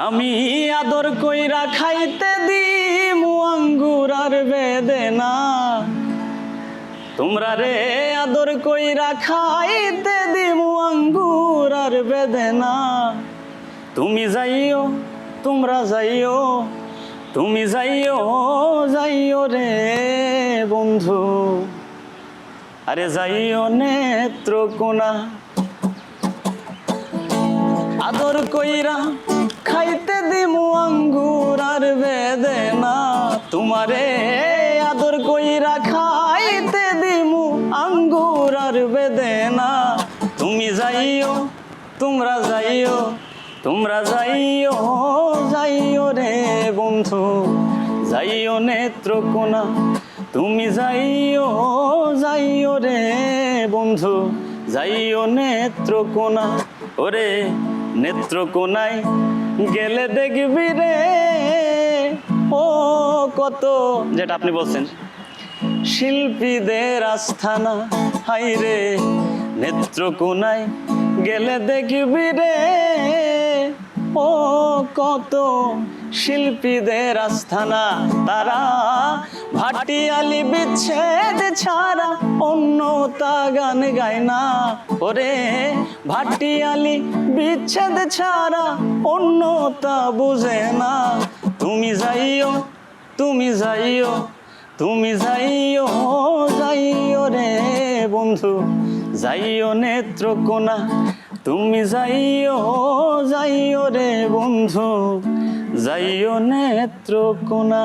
আমি আদর কইরা খাইতে দিমু আঙ্গুর আর বেদেনা, তোমরা রে আদর কইরা খাইতে দিমু আঙ্গুর আর বেদেনা। তুমি যাইও, তোমরা যাইও, তুমি যাইও, যাইও রে বন্ধু, আরে যাইও নেত্রকোনা। আদর কইরা খাইতে দিমু আঙ্গুর আর বেদেনা, তোমারে আদর কইরা খাইতে দিমু আঙ্গুর আর বেদেনা। তুমি যাইও, তোমরা যাইও, তোমরা যাইও, যাইও রে বন্ধু, যাইও নেত্রকোনা। তুমি যাইও, যাইও রে বন্ধু, যাইও নেত্রকোনা। ওরে নেত্রকোনায় গেলে দেখবি রে ও কত, যেটা আপনি বলছেন, শিল্পীদের আস্থানা। হাই রে নেত্রকোনায় গেলে দেখবি রে ও কত শিল্পীদের আস্থানা। তারা ভাটিয়ালি বিচ্ছেদ ছাড়া অন্য তা গান গায় না। ওরে ভাটিয়ালি বিচ্ছেদ ছাড়া অন্য তা বুঝে না। তুমি যাইও, তুমি যাইও, তুমি যাইও, যাইও রে বন্ধু, যাইও নেত্রকোনা। তুমি যাইও, যাইও রে বন্ধু, যাইও নেত্রকোনা।